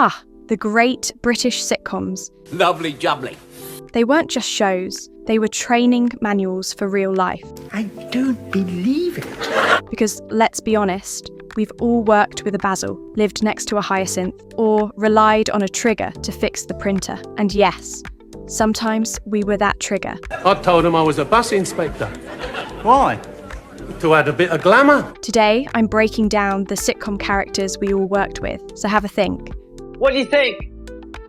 Ah, the great British sitcoms. Lovely jubbly. They weren't just shows, they were training manuals for real life. I don't believe it. Because, let's be honest, we've all worked with a Basil, lived next to a Hyacinth, or relied on a trigger to fix the printer. And yes, sometimes we were that trigger. I told him I was a bus inspector. Why? To add a bit of glamour. Today, I'm breaking down the sitcom characters we all worked with, so have a think. What do you think?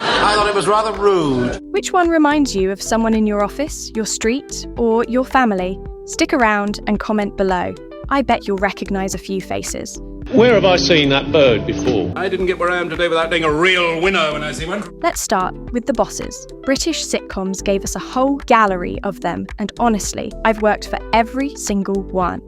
I thought it was rather rude. Which one reminds you of someone in your office, your street, or your family? Stick around and comment below. I bet you'll recognise a few faces. Where have I seen that bird before? I didn't get where I am today without being a real winner when I see one. Let's start with the bosses. British sitcoms gave us a whole gallery of them, and honestly, I've worked for every single one.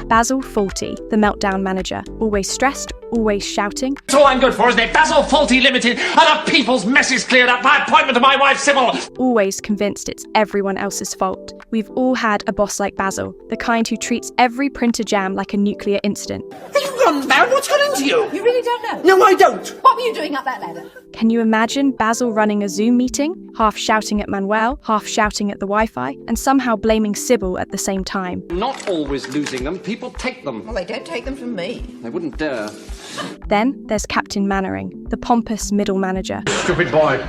Basil Fawlty, the meltdown manager, always stressed, always shouting. That's all I'm good for, isn't it? Basil Fawlty Limited, and our people's mess is cleared up by appointment of my wife Sybil. Always convinced it's everyone else's fault. We've all had a boss like Basil, the kind who treats every printer jam like a nuclear incident. Are you gone mad? What's got into you? You really don't know? No, I don't. What were you doing up that ladder? Can you imagine Basil running a Zoom meeting, half shouting at Manuel, half shouting at the Wi-Fi, and somehow blaming Sybil at the same time? Not always losing them, people take them. Well, they don't take them from me. They wouldn't dare. Then there's Captain Mannering, the pompous middle manager. Stupid boy.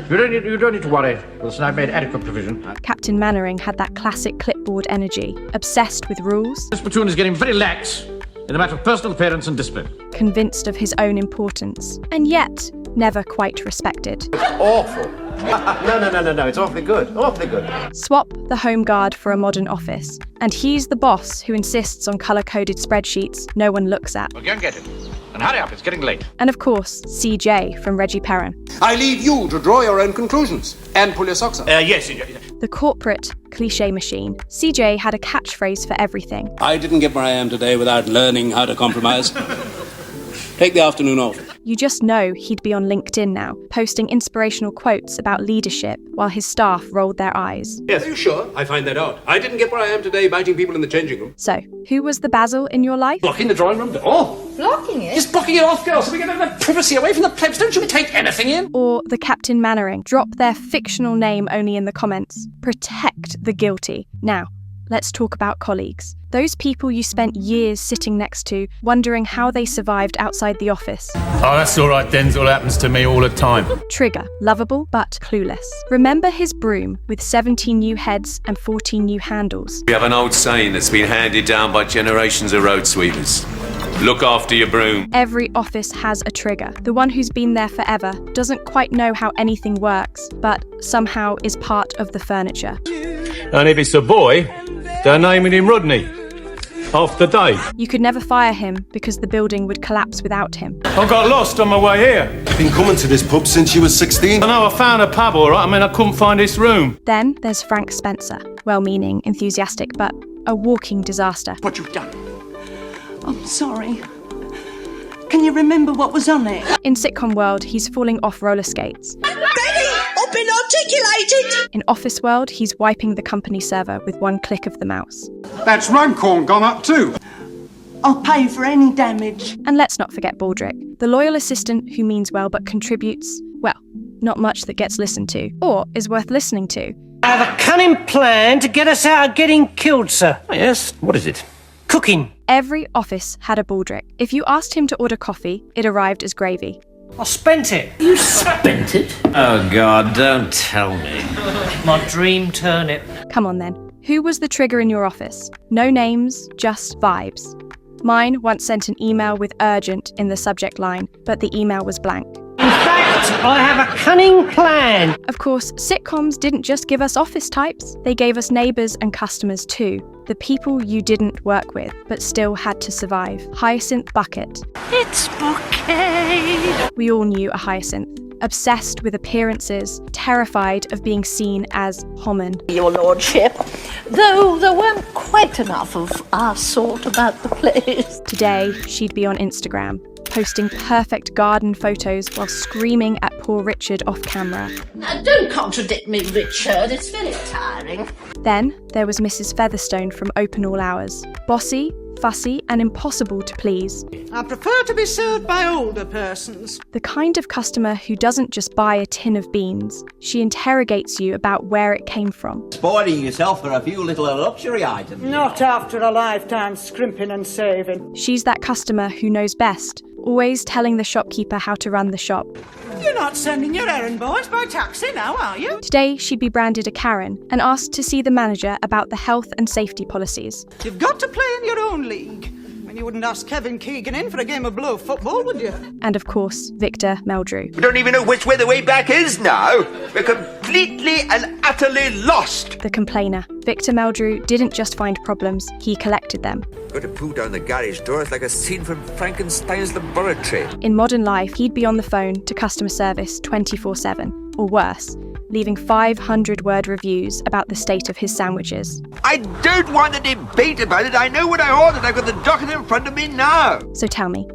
You don't need to worry. Listen, I've made adequate provision. Captain Mannering had that classic clipboard energy, obsessed with rules, This platoon is getting very lax in the matter of personal appearance and discipline. convinced of his own importance, and yet never quite respected. Awful. No, it's awfully good. Awfully good. Swap the home guard for a modern office, and he's the boss who insists on colour-coded spreadsheets no one looks at. Well, go and get it. And hurry up, it's getting late. And of course, CJ from Reggie Perrin. I leave you to draw your own conclusions and pull your socks up. Yes. The corporate cliché machine, CJ had a catchphrase for everything. I didn't get where I am today without learning how to compromise. Take the afternoon off. You just know he'd be on LinkedIn now, posting inspirational quotes about leadership while his staff rolled their eyes. Yes. Are you sure? I find that odd. I didn't get where I am today biting people in the changing room. So, who was the Basil in your life? Blocking the drawing room door. Blocking it? Just blocking it off, girl, so we get a bit of privacy away from the plebs. Don't you take anything in? Or the Captain Mannering? Drop their fictional name only in the comments. Protect the guilty. Now, let's talk about colleagues. Those people you spent years sitting next to, wondering how they survived outside the office. Oh, that's all right, Denzel. Happens to me all the time. Trigger, lovable but clueless. Remember his broom with 17 new heads and 14 new handles? We have an old saying that's been handed down by generations of road sweepers. Look after your broom. Every office has a trigger. The one who's been there forever, doesn't quite know how anything works, but somehow is part of the furniture. And if it's a boy, they're naming him Rodney. Half the day. You could never fire him because the building would collapse without him. I got lost on my way here. Been coming to this pub since you were 16? I know, I found a pub, all right. I mean, I couldn't find this room. Then there's Frank Spencer. Well-meaning, enthusiastic, but a walking disaster. What you've done. I'm sorry. Can you remember what was on it? In sitcom world, he's falling off roller skates. Ready or been articulated? In office world, he's wiping the company server with one click of the mouse. That's Runcorn gone up too. I'll pay for any damage. And let's not forget Baldrick, the loyal assistant who means well but contributes, well, not much that gets listened to, or is worth listening to. I have a cunning plan to get us out of getting killed, sir. Yes, what is it? Cooking. Every office had a Baldrick. If you asked him to order coffee, it arrived as gravy. I spent it. You spent it? Oh, God, don't tell me. My dream turnip. Come on then, who was the trigger in your office? No names, just vibes. Mine once sent an email with urgent in the subject line, but the email was blank. In fact, I have a cunning plan. Of course, sitcoms didn't just give us office types, they gave us neighbours and customers too. The people you didn't work with, but still had to survive. Hyacinth Bucket. It's bouquet. We all knew a Hyacinth. Obsessed with appearances, terrified of being seen as common. Your lordship. Though there weren't quite enough of our sort about the place. Today, she'd be on Instagram, posting perfect garden photos while screaming at poor Richard off camera. Now, don't contradict me, Richard. It's very tiring. Then there was Mrs. Featherstone from Open All Hours. Bossy, fussy, and impossible to please. I prefer to be served by older persons. The kind of customer who doesn't just buy a tin of beans. She interrogates you about where it came from. Spoiling yourself for a few little luxury items. Not after a lifetime scrimping and saving. She's that customer who knows best, always telling the shopkeeper how to run the shop. You're not sending your errand boys by taxi now, are you? Today, she'd be branded a Karen and asked to see the manager about the health and safety policies. You've got to play in your own league. You wouldn't ask Kevin Keegan in for a game of blue football, would you? And of course, Victor Meldrew. We don't even know which way the way back is now. We're completely and utterly lost. The complainer. Victor Meldrew didn't just find problems, he collected them. Got to poo down the garage door. It's like a scene from Frankenstein's laboratory. In modern life, he'd be on the phone to customer service 24/7, or worse, leaving 500-word reviews about the state of his sandwiches. I don't want to debate about it. I know what I ordered. I've got the document in front of me now. So tell me,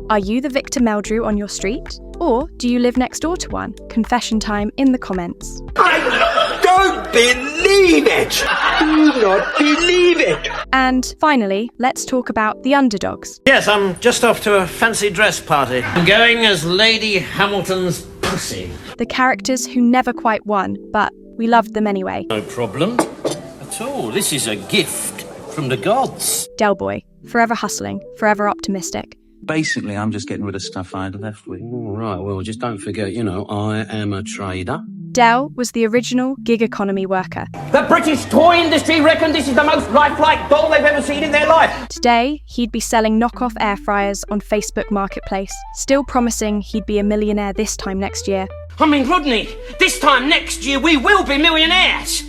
are you the Victor Meldrew on your street? Or do you live next door to one? Confession time in the comments. I don't believe it. Do not believe it. And finally, let's talk about the underdogs. Yes, I'm just off to a fancy dress party. I'm going as Lady Hamilton's pussy. The characters who never quite won, but we loved them anyway. No problem at all. This is a gift from the gods. Del Boy, forever hustling, forever optimistic. Basically, I'm just getting rid of stuff I'd left with. All right, well, just don't forget, I am a trader. Del was the original gig economy worker. The British toy industry reckon this is the most lifelike doll they've ever seen in their life. Today, he'd be selling knockoff air fryers on Facebook Marketplace, still promising he'd be a millionaire this time next year. I mean, Rodney, this time next year we will be millionaires.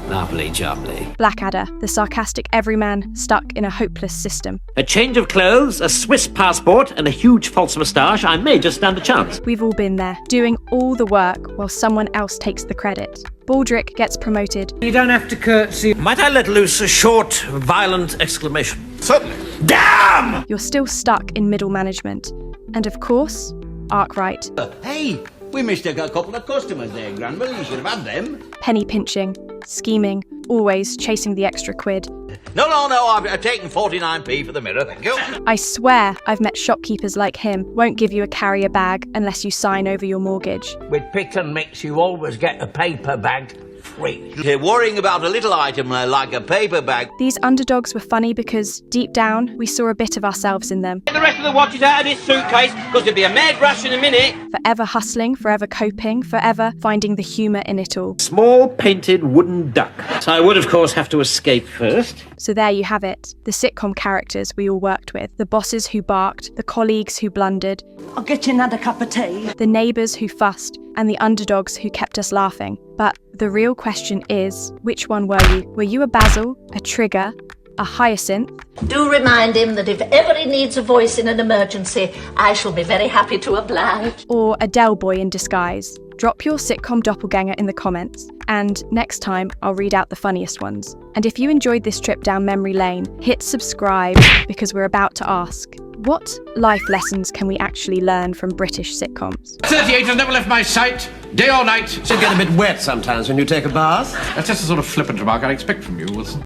Lovely jubbly. Blackadder, the sarcastic everyman stuck in a hopeless system. A change of clothes, a Swiss passport, and a huge false moustache. I may just stand a chance. We've all been there, doing all the work while someone else takes the credit. Baldrick gets promoted. You don't have to curtsy. Might I let loose a short, violent exclamation? Certainly. Damn! You're still stuck in middle management. And of course, Arkwright. Hey, we missed a couple of customers there, Granville. You should have had them. Penny pinching, scheming, always chasing the extra quid. No, I've taken 49p for the mirror, thank you. I swear I've met shopkeepers like him. Won't give you a carrier bag unless you sign over your mortgage. With pick and mix, you always get a paper bag free. You're worrying about a little item like a paper bag. These underdogs were funny because, deep down, we saw a bit of ourselves in them. Get the rest of the watches out of this suitcase, because there'll be a mad rush in a minute. Forever hustling, forever coping, forever finding the humour in it all. Small painted wooden duck. So I would, of course, have to escape first. So there you have it. The sitcom characters we all worked with. The bosses who barked, the colleagues who blundered. I'll get you another cup of tea. The neighbours who fussed, and the underdogs who kept us laughing. But the real question is, which one were you? Were you a Basil, a Trigger, a Hyacinth? Do remind him that if ever he needs a voice in an emergency, I shall be very happy to oblige. Or a Del Boy in disguise? Drop your sitcom doppelganger in the comments, and next time I'll read out the funniest ones. And if you enjoyed this trip down memory lane, hit subscribe, because we're about to ask, what life lessons can we actually learn from British sitcoms? 38 has never left my sight, day or night. Should get a bit wet sometimes when you take a bath. That's just the sort of flippant remark I'd expect from you, Wilson.